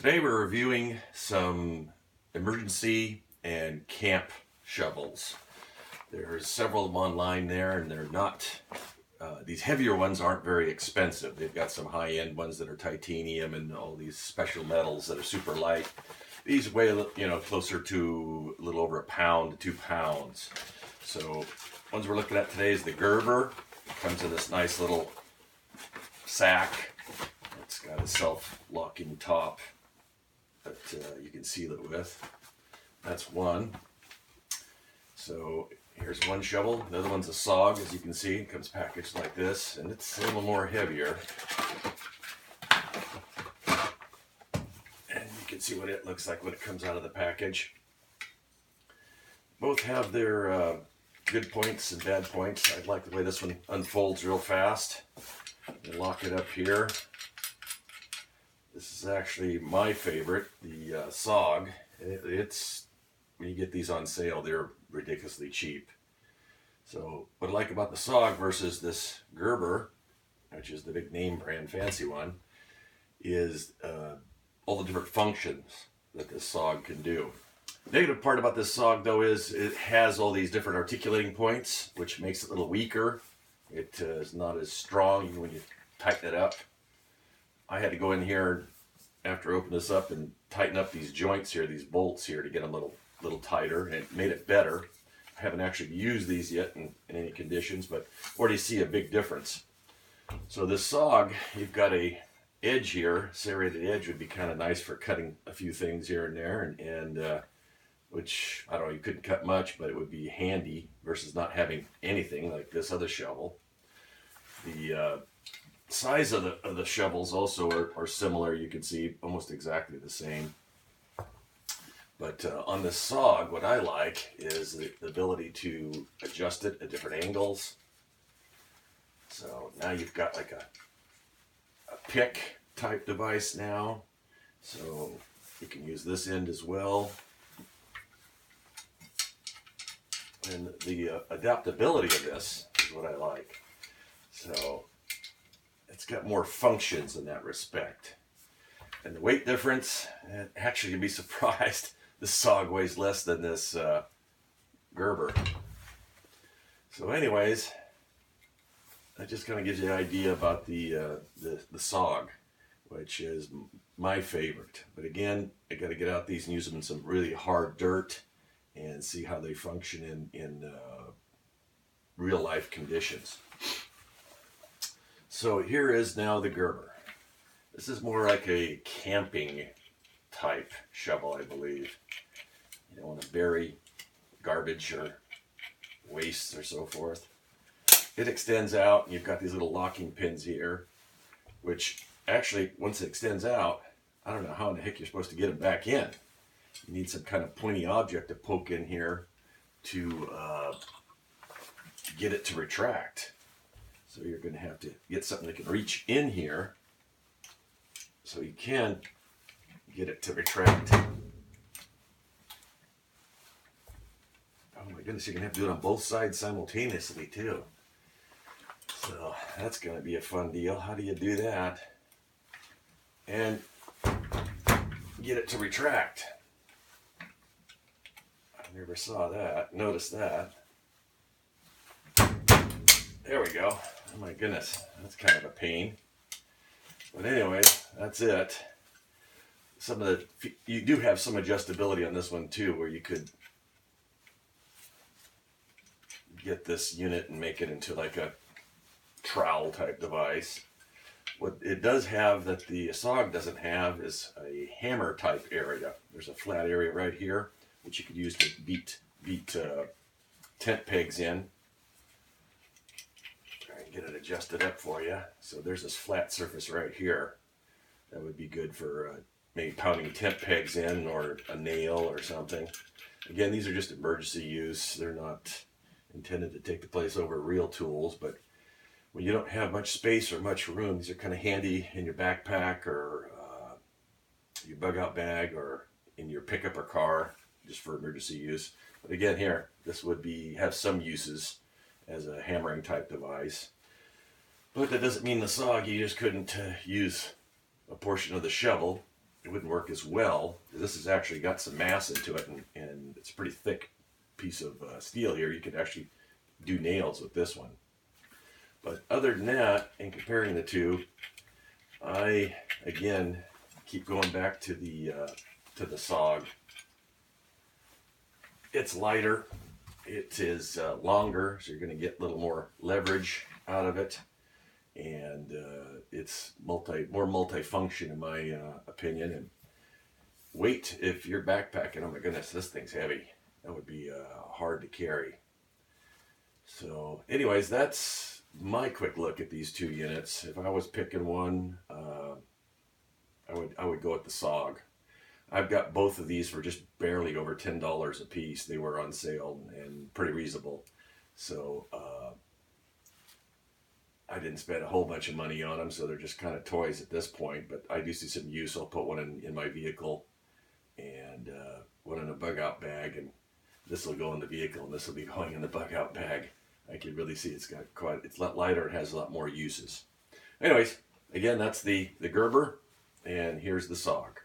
Today we're reviewing some emergency and camp shovels. There's several of them online there, and they're not, these heavier ones aren't very expensive. They've got some high-end ones that are titanium and all these special metals that are super light. These weigh, closer to a little over a pound to 2 pounds. So ones we're looking at today is the Gerber. It comes in this nice little sack. It's got a self-locking top that you can seal it with. That's one. So here's one shovel. The other one's a SOG, as you can see. It comes packaged like this, and it's a little more heavier. And you can see what it looks like when it comes out of the package. Both have their good points and bad points. I like the way this one unfolds real fast. You lock it up here. This is actually my favorite, the SOG. It's when you get these on sale, they're ridiculously cheap. So what I like about the SOG versus this Gerber, which is the big name brand fancy one, is all the different functions that this SOG can do. The negative part about this SOG though is it has all these different articulating points, which makes it a little weaker. It is not as strong even when you tighten it up. I had to go in here after I opened this up and tighten up these joints here, these bolts here, to get them a little tighter, and it made it better. I haven't actually used these yet in any conditions, but already see a big difference. So this SOG, you've got a edge here. Serrated edge would be kind of nice for cutting a few things here and there, and which, I don't know, you couldn't cut much, but it would be handy versus not having anything like this other shovel. The size of the shovels also are similar. You can see almost exactly the same. But on this SOG, what I like is the ability to adjust it at different angles. So now you've got like a pick type device now. So you can use this end as well. And the adaptability of this is what I like. So it's got more functions in that respect. And the weight difference, actually you'd be surprised, this SOG weighs less than this Gerber. So anyways, that just kind of gives you an idea about the SOG, which is my favorite. But again, I got to get out these and use them in some really hard dirt and see how they function in real life conditions. So here is now the Gerber. This is more like a camping type shovel, I believe. You don't want to bury garbage or waste or so forth. It extends out, and you've got these little locking pins here, which actually, once it extends out, I don't know how in the heck you're supposed to get them back in. You need some kind of pointy object to poke in here to get it to retract. So you're going to have to get something that can reach in here so you can get it to retract. Oh my goodness, you're going to have to do it on both sides simultaneously too. So that's going to be a fun deal. How do you do that? And get it to retract. I never saw that. Noticed that. There we go. Oh my goodness, that's kind of a pain. But anyway, that's it. You do have some adjustability on this one too, where you could get this unit and make it into like a trowel type device. What it does have that the SOG doesn't have is a hammer type area. There's a flat area right here, which you could use to beat tent pegs in. Get it adjusted up for you. So there's this flat surface right here that would be good for maybe pounding tent pegs in, or a nail or something. Again, these are just emergency use. They're not intended to take the place over real tools, but when you don't have much space or much room, these are kind of handy in your backpack or your bug out bag or in your pickup or car, just for emergency use. But again, here, this would have some uses as a hammering type device. But that doesn't mean the SOG, you just couldn't use a portion of the shovel it wouldn't work as well. This has actually got some mass into it, and it's a pretty thick piece of steel here. You could actually do nails with this one. But other than that, in comparing the two, I again keep going back to the SOG. It's lighter, it is longer, so you're going to get a little more leverage out of it, and it's more multi-function in my opinion. And weight, if you're backpacking, oh my goodness, this thing's heavy. That would be hard to carry. So, anyways, that's my quick look at these two units. If I was picking one, I would go with the SOG. I've got both of these for just barely over $10 a piece. They were on sale and pretty reasonable. So I didn't spend a whole bunch of money on them, so they're just kind of toys at this point. But I do see some use. I'll put one in my vehicle and one in a bug out bag, and this will go in the vehicle and this will be going in the bug out bag. I can really see it's a lot lighter. It has a lot more uses. Anyways, again, that's the Gerber, and here's the SOG.